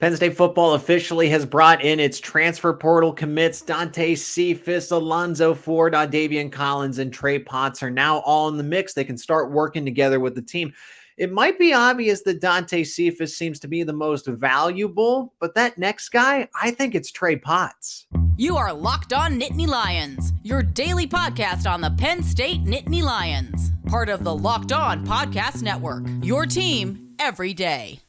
Penn State football officially has brought in its transfer portal commits. Dante Cephas, Alonzo Ford, Davian Collins, and Trey Potts are now all in the mix. They can start working together with the team. It might be obvious that Dante Cephas seems to be the most valuable, but that next guy, I think it's Trey Potts. You are Locked On Nittany Lions, your daily podcast on the Penn State Nittany Lions. Part of the Locked On Podcast Network, your team every day.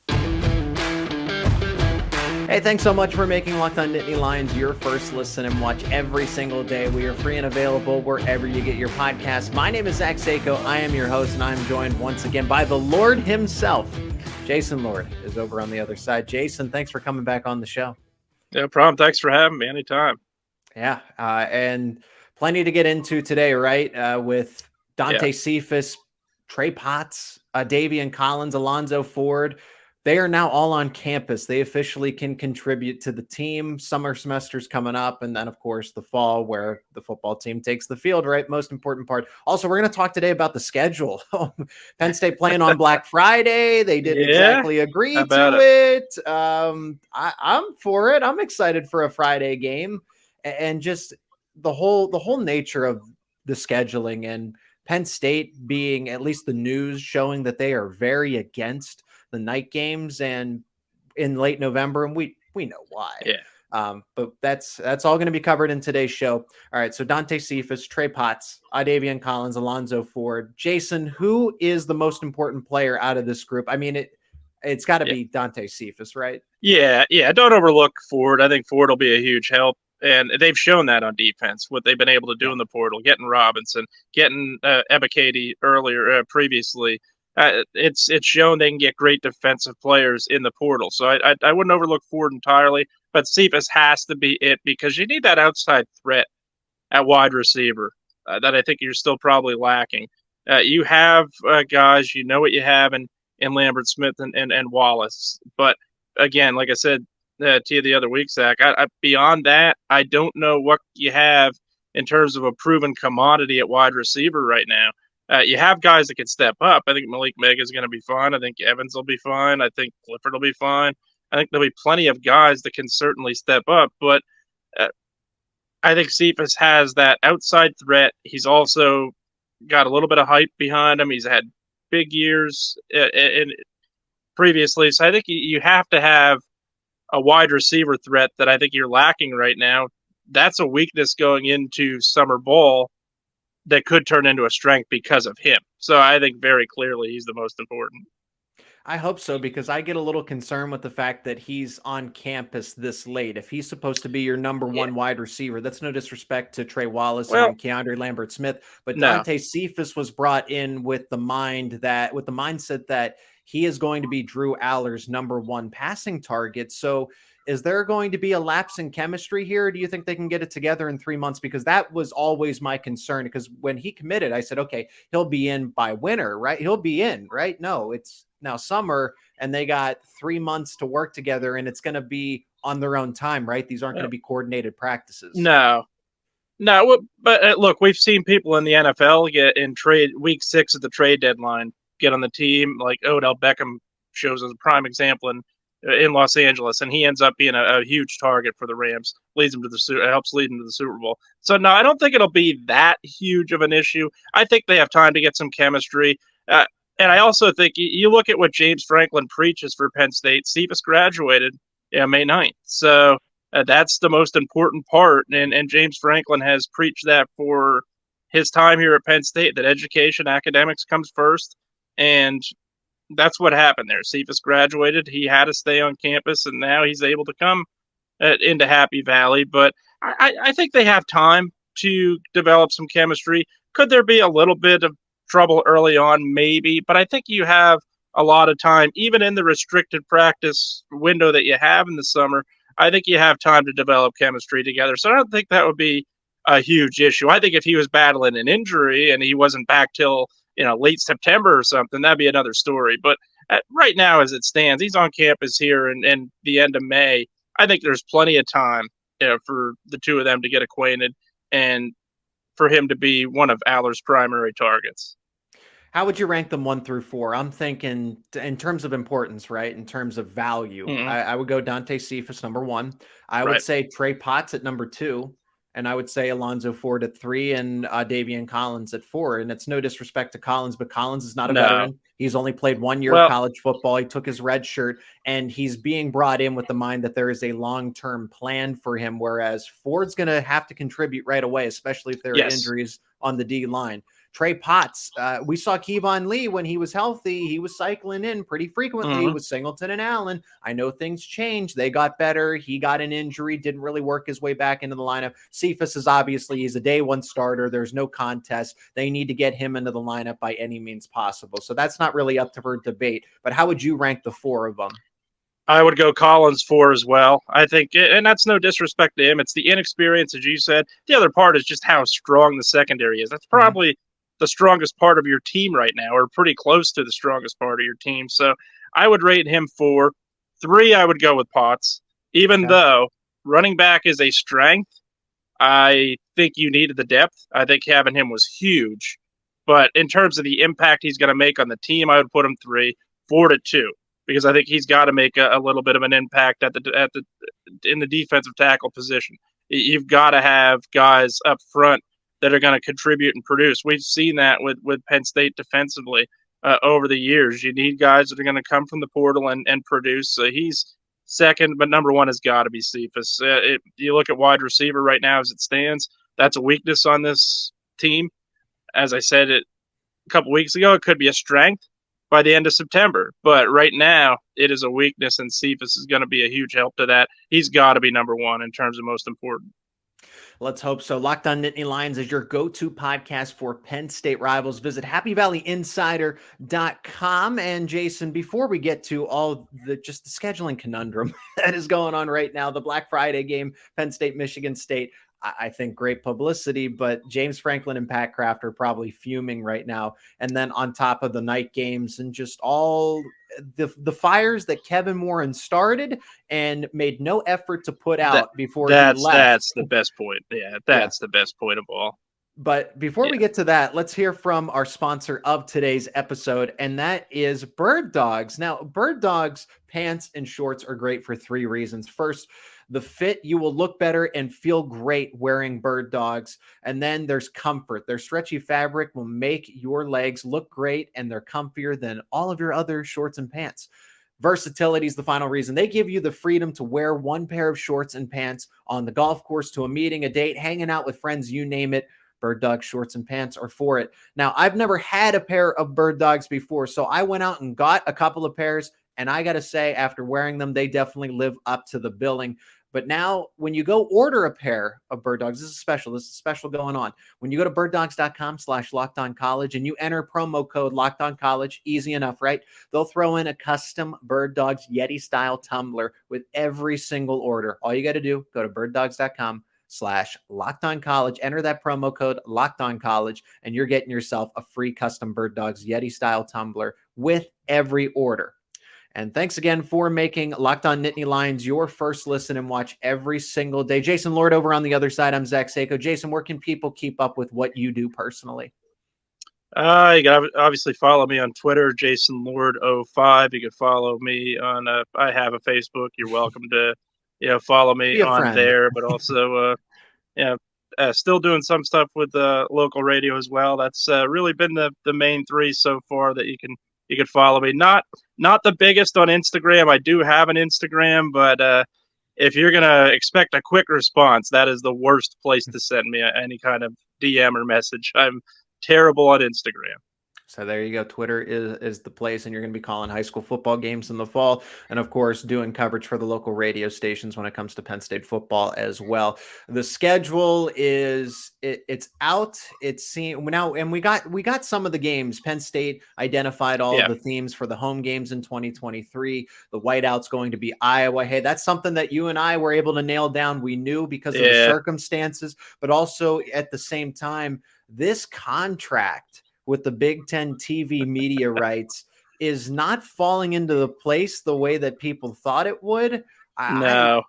Hey, thanks so much for making Locked On Nittany Lions your first listen and watch every single day. We are free and available wherever you get your podcasts. My name is Zach Seyko. I am your host, and I'm joined once again by the Lord himself. Jason Lord is over on the other side. Jason, thanks for coming back on the show. No problem. Thanks for having me anytime. Yeah, and plenty to get into today, right? With Dante Cephas, Trey Potts, Davian Collins, Alonzo Ford. They are now all on campus. They officially can contribute to the team. Summer semester's coming up, and then, of course, the fall where the football team takes the field, right? Most important part. Also, we're going to talk today about the schedule. Penn State playing on Black Friday. They didn't exactly agree to it. I'm for it. I'm excited for a Friday game. And just the whole nature of the scheduling, and Penn State being, at least the news showing that they are very against the night games and in late November, and we know why. But that's all going to be covered in today's show. All right, so Dante Cephas, Trey Potts, Davian Collins, Alonzo Ford. Jason, who is the most important player out of this group? I mean, it's got to be Dante Cephas, right? Yeah. Don't overlook Ford. I think Ford will be a huge help. And they've shown that on defense, what they've been able to do in the portal, getting Robinson, getting Ebiketie earlier, previously. It's shown they can get great defensive players in the portal. So I wouldn't overlook Ford entirely, but Cephas has to be it because you need that outside threat at wide receiver that I think you're still probably lacking. You have guys, you know what you have in Lambert Smith and Wallace. But again, like I said to you the other week, Zach, beyond that, I don't know what you have in terms of a proven commodity at wide receiver right now. You have guys that can step up. I think Malik Mega is going to be fine. I think Evans will be fine. I think Clifford will be fine. I think there'll be plenty of guys that can certainly step up. But I think Cephas has that outside threat. He's also got a little bit of hype behind him. He's had big years in previously. So I think you have to have a wide receiver threat that I think you're lacking right now. That's a weakness going into summer ball that could turn into a strength because of him. So I think very clearly he's the most important. I hope so, because I get a little concerned with the fact that he's on campus this late. If he's supposed to be your number one wide receiver, that's no disrespect to Trey Wallace and Keandre Lambert Smith, but Dante Cephas was brought in with the mindset that he is going to be Drew Allar's number one passing target. So is there going to be a lapse in chemistry here? Or do you think they can get it together in 3 months? Because that was always my concern, because when he committed, I said, okay, he'll be in by winter, right? He'll be in, right? No, it's now summer and they got 3 months to work together, and it's going to be on their own time, right? These aren't going to be coordinated practices. No, but look, we've seen people in the NFL get in trade week 6 of the trade deadline, get on the team. Like Odell Beckham shows as a prime example in Los Angeles, and he ends up being a huge target for the Rams, helps lead them to the Super Bowl. So no, I don't think it'll be that huge of an issue. I think they have time to get some chemistry. And I also think you look at what James Franklin preaches for Penn State. Cephas graduated May 9th. So that's the most important part. And James Franklin has preached that for his time here at Penn State, that education, academics comes first. And that's what happened there. Cephas graduated. He had to stay on campus, and now he's able to come into Happy Valley. But I think they have time to develop some chemistry. Could there be a little bit of trouble early on? Maybe. But I think you have a lot of time, even in the restricted practice window that you have in the summer. I think you have time to develop chemistry together. So I don't think that would be a huge issue. I think if he was battling an injury and he wasn't back till late September or something, that'd be another story. But right now, as it stands, he's on campus here in the end of May. I think there's plenty of time for the two of them to get acquainted and for him to be one of Allar's primary targets. How would you rank them 1 through 4? I'm thinking in terms of importance, right? In terms of value, Mm-hmm. I would go Dante Cephas number 1. I would Right. say Trey Potts at number 2. And I would say Alonzo Ford at 3 and Davian Collins at 4. And it's no disrespect to Collins, but Collins is not a No. veteran. He's only played 1 year of Well, college football. He took his red shirt, and he's being brought in with the mind that there is a long-term plan for him, whereas Ford's going to have to contribute right away, especially if there are yes. injuries on the D line. Trey Potts, we saw Kevon Lee when he was healthy. He was cycling in pretty frequently Mm-hmm. with Singleton and Allen. I know things changed. They got better. He got an injury, didn't really work his way back into the lineup. Cephas is obviously, he's a day one starter. There's no contest. They need to get him into the lineup by any means possible. So that's not really up for debate. But how would you rank the 4 of them? I would go Collins 4 as well. I think, and that's no disrespect to him. It's the inexperience, as you said. The other part is just how strong the secondary is. That's probably the strongest part of your team right now, or pretty close to the strongest part of your team. So I would rate him 4. 3, I would go with Potts. Even though running back is a strength, I think you needed the depth. I think having him was huge. But in terms of the impact he's going to make on the team, I would put him 3. 4 to 2. Because I think he's got to make a little bit of an impact in the defensive tackle position. You've got to have guys up front that are going to contribute and produce. We've seen that with Penn State defensively over the years. You need guys that are going to come from the portal and produce. So he's second, but number 1 has got to be Cephas. You look at wide receiver right now as it stands, that's a weakness on this team. As I said a couple weeks ago, it could be a strength by the end of September. But right now, it is a weakness, and Cephas is going to be a huge help to that. He's got to be number 1 in terms of most important. Let's hope so. Locked On Nittany Lions is your go-to podcast for Penn State rivals. Visit happyvalleyinsider.com. And Jason, before we get to all the scheduling conundrum that is going on right now, the Black Friday game, Penn State, Michigan State, I think great publicity, but James Franklin and Pat Kraft are probably fuming right now. And then on top of the night games and just all the fires that Kevin Warren started and made no effort to put out before he left. That's the best point. Yeah, that's the best point of all. But before we get to that, let's hear from our sponsor of today's episode, and that is Bird Dogs. Now, Bird Dogs pants and shorts are great for 3 reasons. First, the fit, you will look better and feel great wearing Bird Dogs. And then there's comfort. Their stretchy fabric will make your legs look great, and they're comfier than all of your other shorts and pants. Versatility is the final reason. They give you the freedom to wear one pair of shorts and pants on the golf course, to a meeting, a date, hanging out with friends, you name it. Bird Dog shorts and pants are for it. Now, I've never had a pair of Bird Dogs before, so I went out and got a couple of pairs, and I got to say, after wearing them, they definitely live up to the billing. But now, when you go order a pair of Bird Dogs, this is special going on. When you go to birddogs.com/lockedoncollege and you enter promo code LockedOnCollege, easy enough, right? They'll throw in a custom Bird Dogs Yeti-style tumbler with every single order. All you got to do, go to birddogs.com/lockedoncollege, enter that promo code LockedOnCollege, and you're getting yourself a free custom Bird Dogs Yeti-style tumbler with every order. And thanks again for making Locked On Nittany Lions your first listen and watch every single day. Jason Lord over on the other side. I'm Zach Seyko. Jason, where can people keep up with what you do personally? You can obviously follow me on Twitter, Jason Lord05. You can follow me on, I have a Facebook. You're welcome to, follow me on friend there, but also, still doing some stuff with local radio as well. That's really been the main 3 so far that you can follow me. Not the biggest on Instagram. I do have an Instagram, but if you're going to expect a quick response, that is the worst place to send me any kind of DM or message. I'm terrible on Instagram. So there you go. Twitter is the place, and you're going to be calling high school football games in the fall, and of course doing coverage for the local radio stations when it comes to Penn State football as well. The schedule is it's out. It's seen now, and we got some of the games. Penn State identified all of the themes for the home games in 2023. The whiteout's going to be Iowa. Hey, that's something that you and I were able to nail down. We knew because of the circumstances, but also at the same time, this contract with the Big Ten TV media rights is not falling into the place the way that people thought it would. I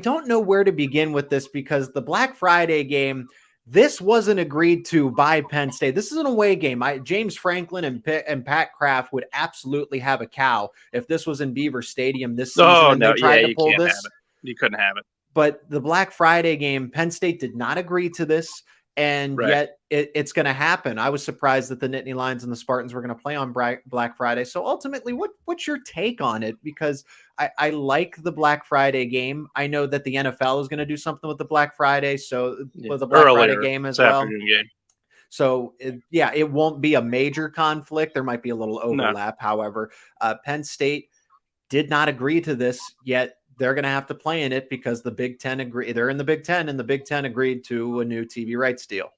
don't know where to begin with this, because the Black Friday game, This wasn't agreed to by Penn State. This is an away game. James Franklin and Pat Kraft would absolutely have a cow if this was in Beaver Stadium this season and they tried to pull this. Have it. You couldn't have it. But the Black Friday game, Penn State did not agree to this, and yet it's going to happen. I was surprised that the Nittany Lions and the Spartans were going to play on Black Friday. So ultimately, what's your take on it? Because I like the Black Friday game. I know that the NFL is going to do something with the Black Friday, so with the Black Friday game as well. Game. So, it won't be a major conflict. There might be a little overlap. No. However, Penn State did not agree to this, yet they're going to have to play in it because the Big Ten agree. They're in the Big Ten, and the Big Ten agreed to a new TV rights deal.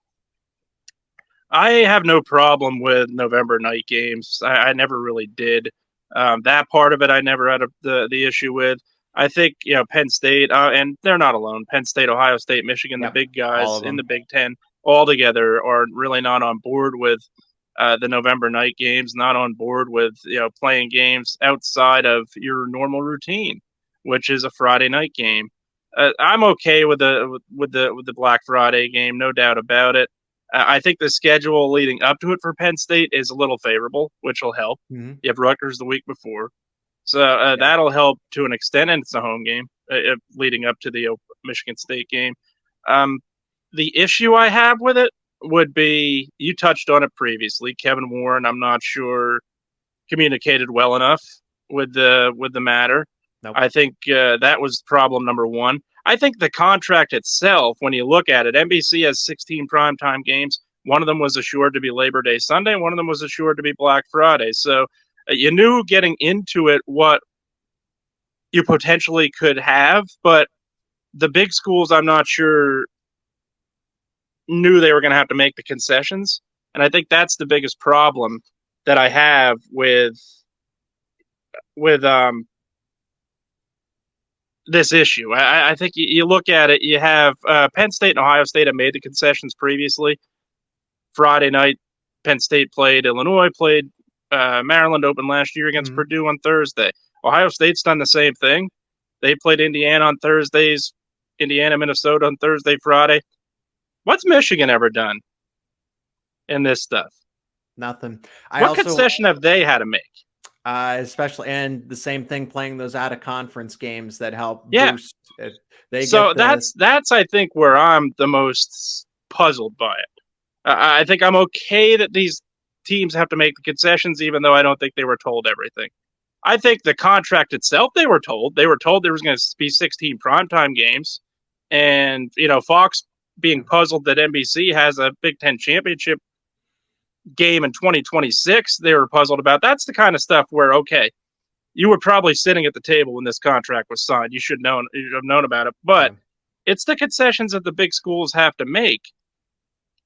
I have no problem with November night games. I never really did. That part of it, I never had the issue with. I think, Penn State, and they're not alone. Penn State, Ohio State, Michigan, the big guys in the Big Ten all together are really not on board with the November night games, not on board with, playing games outside of your normal routine, which is a Friday night game. I'm okay with the Black Friday game, no doubt about it. I think the schedule leading up to it for Penn State is a little favorable, which will help. Mm-hmm. You have Rutgers the week before. So that'll help to an extent, and it's a home game leading up to the Michigan State game. The issue I have with it would be, you touched on it previously, Kevin Warren, I'm not sure, communicated well enough with the matter. Nope. I think that was problem number one. I think the contract itself, when you look at it, NBC has 16 primetime games. One of them was assured to be Labor Day Sunday. One of them was assured to be Black Friday. So you knew getting into it what you potentially could have, but the big schools, I'm not sure, knew they were going to have to make the concessions. And I think that's the biggest problem that I have with this issue. I think you look at it, you have Penn State and Ohio State have made the concessions previously. Friday night, Penn State played Illinois, played Maryland open last year against Purdue on Thursday. Ohio State's done the same thing. They played Indiana on Thursdays, Indiana, Minnesota on Thursday, Friday. What's Michigan ever done in this stuff? Nothing. What concession have they had to make? Especially, and the same thing, playing those out of conference games that help boost it. That's I think where I'm the most puzzled by it. I think I'm okay that these teams have to make the concessions, even though I don't think they were told everything. I think the contract itself, they were told there was going to be 16 primetime games, and Fox being puzzled that NBC has a Big Ten championship game in 2026, they were puzzled about. That's the kind of stuff where, okay, you were probably sitting at the table when this contract was signed. You should have known about it. But it's the concessions that the big schools have to make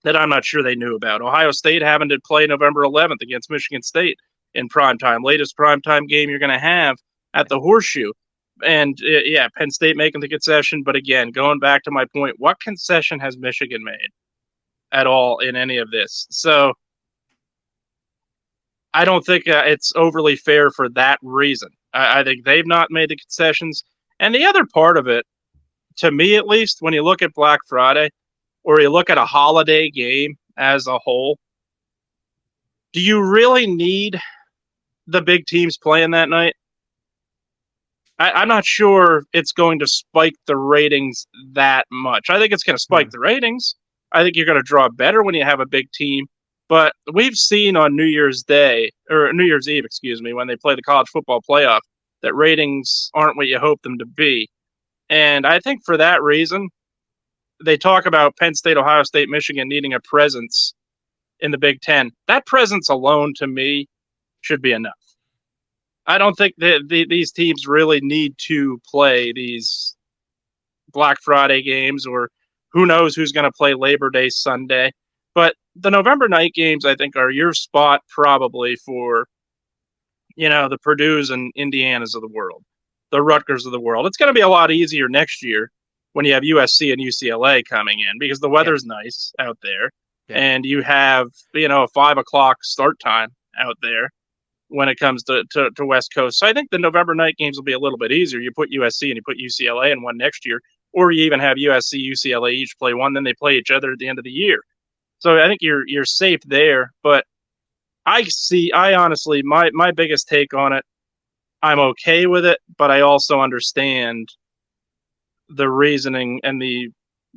that I'm not sure they knew about. Ohio State having to play November 11th against Michigan State in primetime, latest primetime game you're going to have at the Horseshoe. And Penn State making the concession. But again, going back to my point, what concession has Michigan made at all in any of this? So I don't think it's overly fair for that reason. I think they've not made the concessions. And the other part of it, to me at least, when you look at Black Friday or you look at a holiday game as a whole, do you really need the big teams playing that night? I'm not sure it's going to spike the ratings that much. I think it's going to spike the ratings. I think you're going to draw better when you have a big team. But we've seen on New Year's Eve, when they play the college football playoff, that ratings aren't what you hope them to be. And I think for that reason, they talk about Penn State, Ohio State, Michigan needing a presence in the Big Ten. That presence alone, to me, should be enough. I don't think that these teams really need to play these Black Friday games, or who knows who's going to play Labor Day Sunday. But the November night games, I think, are your spot probably for, the Purdues and Indianas of the world, the Rutgers of the world. It's going to be a lot easier next year when you have USC and UCLA coming in because the weather's nice out there. Yeah. And you have, a 5 o'clock start time out there when it comes to West Coast. So I think the November night games will be a little bit easier. You put USC and you put UCLA in one next year. or you even have USC, UCLA each play one, then they play each other at the end of the year. So I think you're safe there. But I honestly, my biggest take on it, I'm okay with it, but I also understand the reasoning and the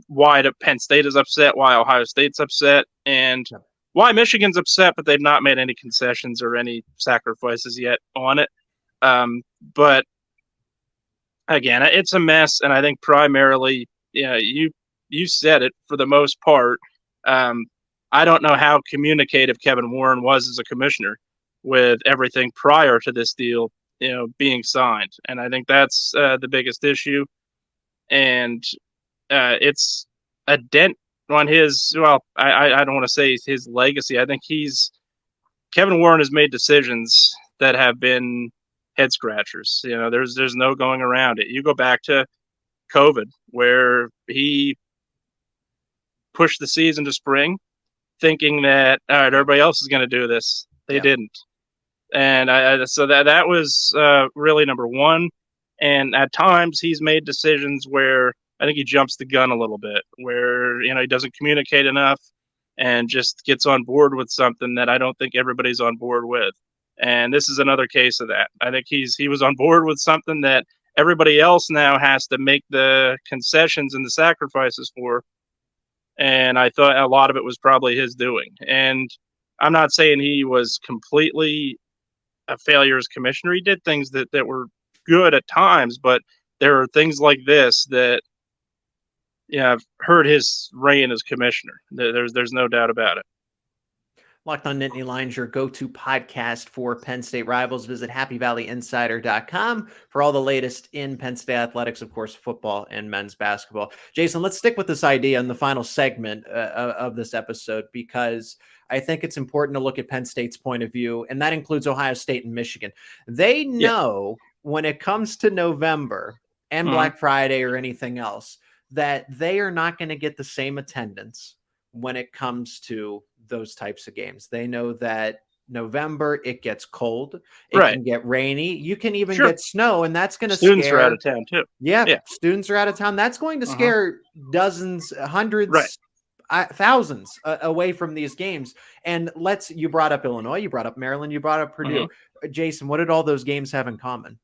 why Penn State is upset, why Ohio State's upset, and why Michigan's upset, but they've not made any concessions or any sacrifices yet on it. But again, it's a mess, and I think primarily, you said it for the most part. I don't know how communicative Kevin Warren was as a commissioner with everything prior to this deal, being signed, and I think that's the biggest issue. And it's a dent on his. Well, I don't want to say his legacy. I think Kevin Warren has made decisions that have been head scratchers. There's no going around it. You go back to COVID, where he pushed the season to spring, thinking that all right, everybody else is going to do this. They didn't, and so that was really number one. And at times he's made decisions where I think he jumps the gun a little bit, where he doesn't communicate enough and just gets on board with something that I don't think everybody's on board with. And this is another case of that. I think he was on board with something that everybody else now has to make the concessions and the sacrifices for. And I thought a lot of it was probably his doing. And I'm not saying he was completely a failure as commissioner. He did things that were good at times, but there are things like this that have hurt his reign as commissioner. There's no doubt about it. Locked On Nittany Lions, your go-to podcast for Penn State rivals. Visit happyvalleyinsider.com for all the latest in Penn State athletics, of course, football and men's basketball. Jason, let's stick with this idea in the final segment of this episode, because I think it's important to look at Penn State's point of view, and that includes Ohio State and Michigan. They know when it comes to November and Black Friday or anything else, that they are not going to get the same attendance when it comes to those types of games. They know that November, it gets cold, it can get rainy, you can even get snow, and that's going to students are out of town too. Students are out of town. That's going to scare dozens, hundreds, thousands away from these games. And you brought up Illinois, you brought up Maryland, you brought up Purdue. Jason, what did all those games have in common?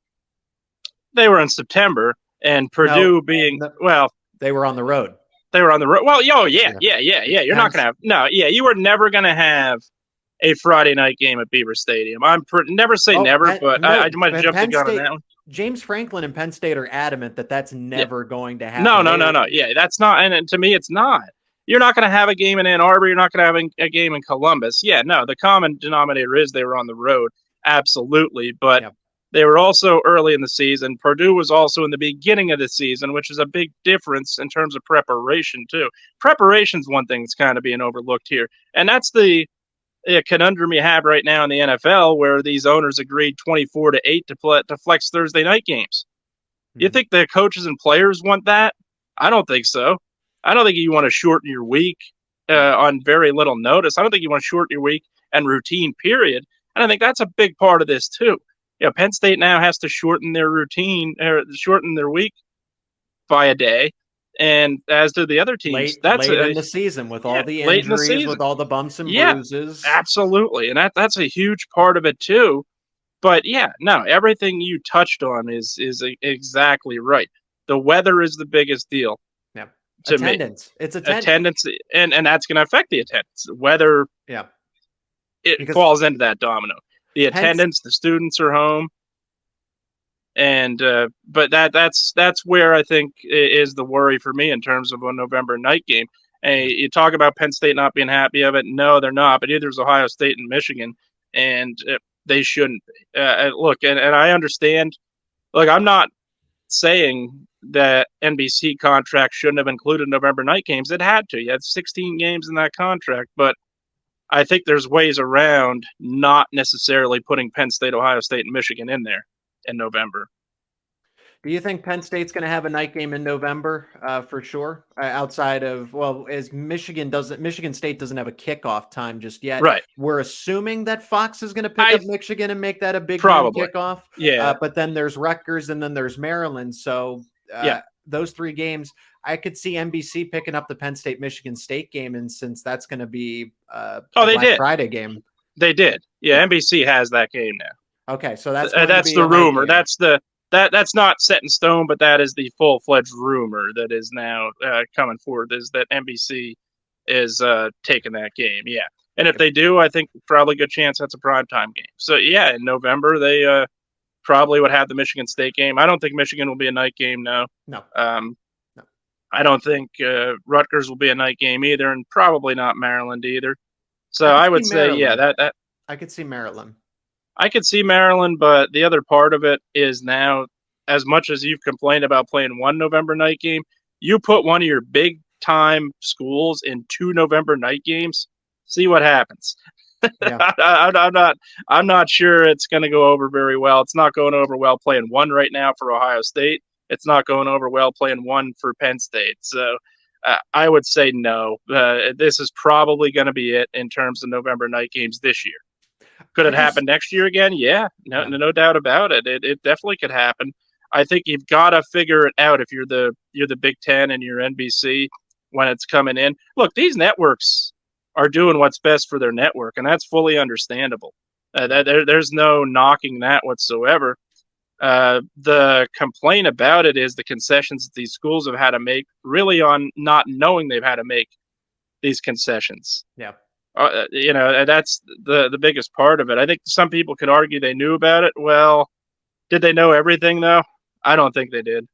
They were in September, and Purdue they were on the road. They were on the road. Well, yeah. You're not going to have you were never going to have a Friday night game at Beaver Stadium. Never say never, but I might have jumped the gun on that one. James Franklin and Penn State are adamant that that's never going to happen. No. Yeah, that's not, and to me, it's not. You're not going to have a game in Ann Arbor. You're not going to have a game in Columbus. Yeah, no, the common denominator is they were on the road. Absolutely. But they were also early in the season. Purdue was also in the beginning of the season, which is a big difference in terms of preparation, too. Preparation's one thing that's kind of being overlooked here. And that's the conundrum you have right now in the NFL, where these owners agreed 24-8 to flex Thursday night games. You think the coaches and players want that? I don't think so. I don't think you want to shorten your week on very little notice. I don't think you want to shorten your week and routine, period. And I think that's a big part of this, too. Penn State now has to shorten their routine, or shorten their week by a day, and as do the other teams. That's late in the season with all the injuries, with all the bumps and bruises. Absolutely, and that's a huge part of it too. But everything you touched on is exactly right. The weather is the biggest deal. Yeah, to attendance. Me. It's attendance, and that's going to affect the attendance. Weather. Yeah, it falls into that domino. The attendance, the students are home, and but that's where I think is the worry for me in terms of a November night game. And you talk about Penn State not being happy of it. No, they're not. But neither is Ohio State and Michigan, and they shouldn't. Look, and I understand. Look, I'm not saying that NBC contract shouldn't have included November night games. It had to. You had 16 games in that contract, but I think there's ways around not necessarily putting Penn State, Ohio State, and Michigan in there in November. Do you think Penn State's going to have a night game in November for sure? Outside of, as Michigan State doesn't have a kickoff time just yet. Right. We're assuming that Fox is going to pick up Michigan and make that a big probably kickoff. Yeah. But then there's Rutgers and then there's Maryland. So those three games, I could see NBC picking up the Penn State Michigan State game, and since that's going to be a Black Friday game, they did. Yeah, NBC has that game now. Okay, so that's the rumor. That's not set in stone, but that is the full-fledged rumor that is now coming forward, is that NBC is taking that game. Yeah, and if they do, I think probably a good chance that's a primetime game. So yeah, in November they probably would have the Michigan State game. I don't think Michigan will be a night game. No. No. I don't think Rutgers will be a night game either, and probably not Maryland either. So I would say, yeah, that I could see Maryland. I could see Maryland, but the other part of it is now, as much as you've complained about playing one November night game, you put one of your big time schools in 2 November night games, see what happens. Yeah. I'm not sure it's going to go over very well. It's not going over well playing one right now for Ohio State. It's not going over well playing one for Penn State. So I would say no. This is probably going to be it in terms of November night games this year. Could it happen next year again? Yeah, no doubt about it. It definitely could happen. I think you've got to figure it out if you're the Big Ten and you're NBC when it's coming in. Look, these networks are doing what's best for their network, and that's fully understandable. There's no knocking that whatsoever. The complaint about it is the concessions that these schools have had to make, really on not knowing they've had to make these concessions. Yeah. That's the biggest part of it. I think some people could argue they knew about it. Well, did they know everything though? I don't think they did.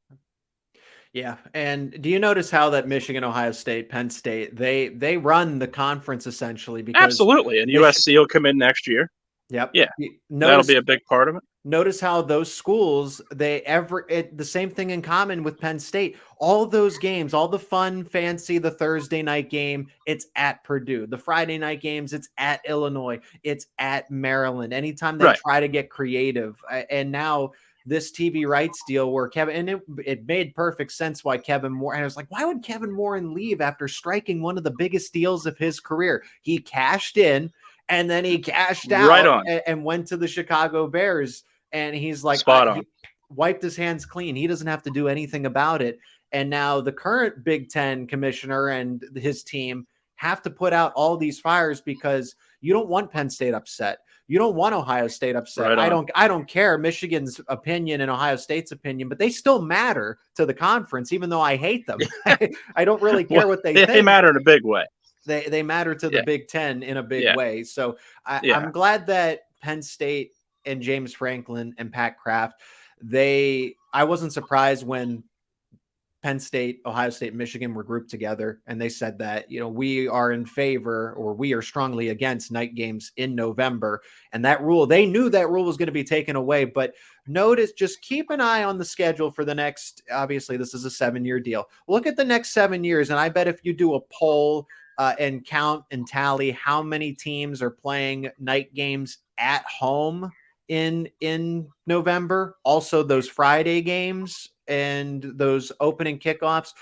Yeah. And do you notice how that Michigan, Ohio State, Penn State, they run the conference essentially? Because absolutely. And USC will come in next year. Yep. Yeah. That'll be a big part of it. Notice how those schools, the same thing in common with Penn State. All those games, all the fun, fancy, the Thursday night game, it's at Purdue. The Friday night games, it's at Illinois. It's at Maryland. Anytime they try to get creative. And now this TV rights deal where Kevin, and it made perfect sense why Kevin Moore, and I was like, why would Kevin Moran leave after striking one of the biggest deals of his career? He cashed in and then he cashed out and went to the Chicago Bears. And he's like, he wiped his hands clean. He doesn't have to do anything about it. And now the current Big Ten commissioner and his team have to put out all these fires because you don't want Penn State upset. You don't want Ohio State upset. I don't care Michigan's opinion and Ohio State's opinion, but they still matter to the conference, even though I hate them. I don't really care what they think. They matter in a big way. They matter to the Big Ten in a big way. So I'm glad that Penn State and James Franklin and Pat Kraft, I wasn't surprised when Penn State, Ohio State, Michigan were grouped together, and they said that, we are in favor, or we are strongly against night games in November. And that rule, they knew that rule was going to be taken away, but notice, just keep an eye on the schedule for the next, obviously this is a 7-year deal. Look at the next 7 years. And I bet if you do a poll and count and tally how many teams are playing night games at home in November, also those Friday games and those opening kickoffs,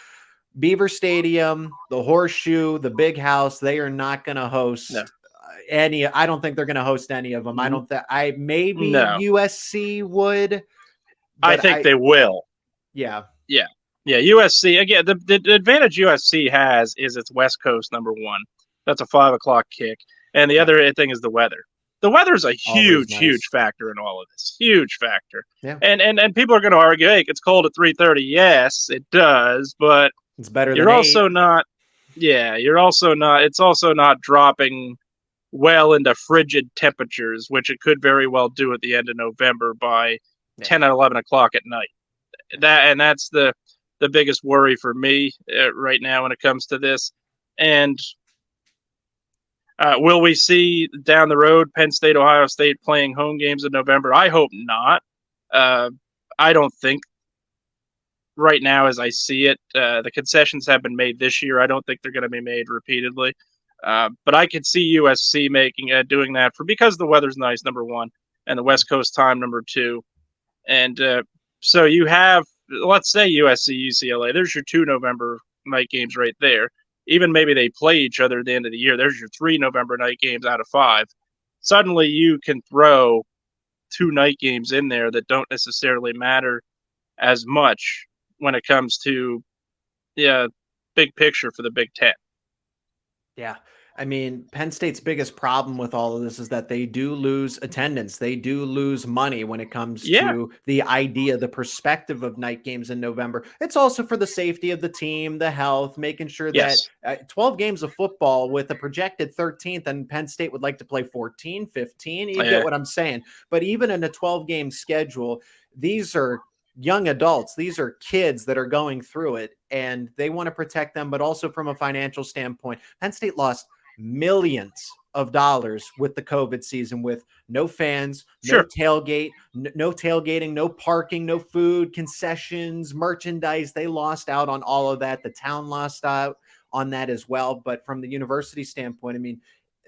Beaver Stadium, the Horseshoe, the Big House, they are not going to host any. I don't think they're going to host any of them. USC would. I think they will. Yeah. USC again. The advantage USC has is its West Coast number one. That's a 5:00 kick, and the other thing is the weather. The weather is a huge factor in all of this. Huge factor. Yeah. And people are going to argue, hey, it's cold at 3:30. Yes, it does, but it's better than you're also not. Yeah, you're also not. It's also not dropping well into frigid temperatures, which it could very well do at the end of November by 10 and 11 o'clock at night. That's the biggest worry for me right now when it comes to this. And will we see down the road Penn State, Ohio State playing home games in November? I hope not. I don't think right now, as I see it, the concessions have been made this year. I don't think they're going to be made repeatedly. But I could see USC doing that because the weather's nice, number one, and the West Coast time, number two. And so you have, let's say USC, UCLA. There's your 2 November night games right there. Even maybe they play each other at the end of the year. There's your 3 November night games out of 5. Suddenly you can throw 2 night games in there that don't necessarily matter as much when it comes to big picture for the Big Ten. Yeah. I mean, Penn State's biggest problem with all of this is that they do lose attendance. They do lose money when it comes to the idea, the perspective of night games in November. It's also for the safety of the team, the health, making sure that 12 games of football with a projected 13th, and Penn State would like to play 14, 15. You get what I'm saying? But even in a 12-game schedule, these are young adults. These are kids that are going through it, and they want to protect them, but also from a financial standpoint. Penn State lost millions of dollars with the COVID season, with no fans, no tailgating, no parking, no food, concessions, merchandise. They lost out on all of that. The town lost out on that as well. But from the university standpoint, I mean,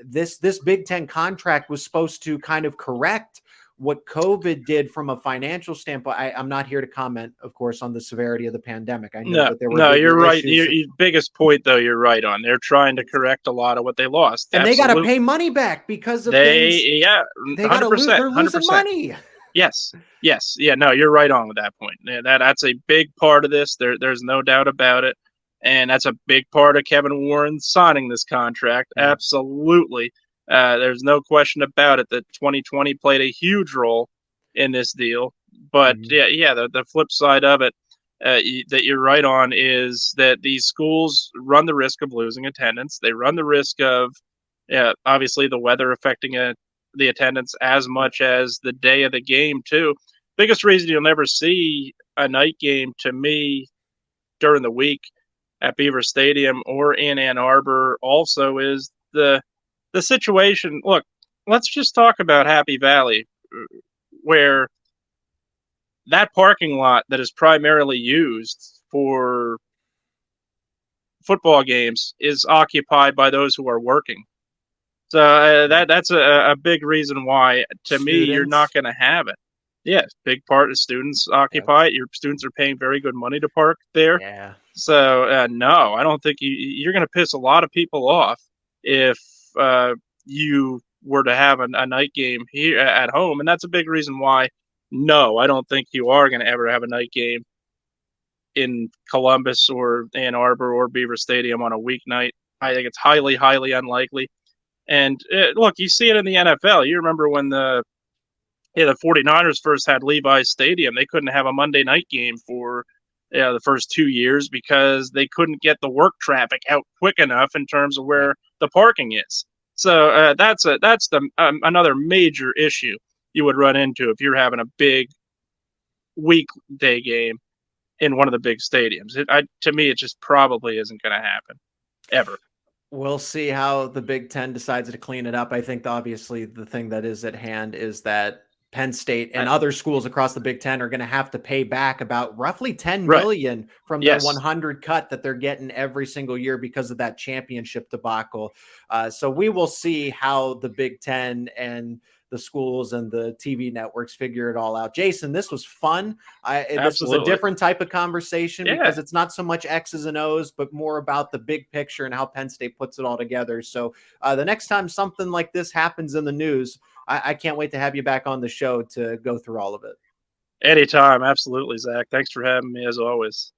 this Big Ten contract was supposed to kind of correct what COVID did from a financial standpoint. I'm not here to comment, of course, on the severity of the pandemic. I know that there were you're right. Your biggest point, though, you're right on. They're trying to correct a lot of what they lost, and they got to pay money back because of things. Yeah, 100%. They're losing 100%. money. Yes. Yeah. No, you're right on with that point. That's a big part of this. There's no doubt about it, and that's a big part of Kevin Warren signing this contract. Yeah. Absolutely. There's no question about it that 2020 played a huge role in this deal. But the flip side of it that you're right on is that these schools run the risk of losing attendance. They run the risk of obviously the weather affecting the attendance as much as the day of the game too. Biggest reason you'll never see a night game to me during the week at Beaver Stadium or in Ann Arbor also is the situation. Look, let's just talk about Happy Valley, where that parking lot that is primarily used for football games is occupied by those who are working. So that's a big reason why, to me, you're not going to have it. Yes, big part of students occupy it. Your students are paying very good money to park there. Yeah. So, no, I don't think you're going to piss a lot of people off if you were to have a night game here at home. And that's a big reason why, no, I don't think you are going to ever have a night game in Columbus or Ann Arbor or Beaver Stadium on a weeknight. I think it's highly, highly unlikely. And look, you see it in the NFL. You remember when the 49ers first had Levi's Stadium, they couldn't have a Monday night game for the first 2 years because they couldn't get the work traffic out quick enough in terms of where the parking is. So that's another major issue you would run into if you're having a big weekday game in one of the big stadiums. To me, it just probably isn't going to happen ever. We'll see how the Big Ten decides to clean it up. I think obviously the thing that is at hand is that Penn State and other schools across the Big Ten are going to have to pay back about roughly $10 million from the 100 cut that they're getting every single year because of that championship debacle. So we will see how the Big Ten and the schools and the TV networks figure it all out. Jason, this was fun. This was a different type of conversation because it's not so much X's and O's, but more about the big picture and how Penn State puts it all together. So the next time something like this happens in the news, I can't wait to have you back on the show to go through all of it. Anytime. Absolutely, Zach. Thanks for having me as always.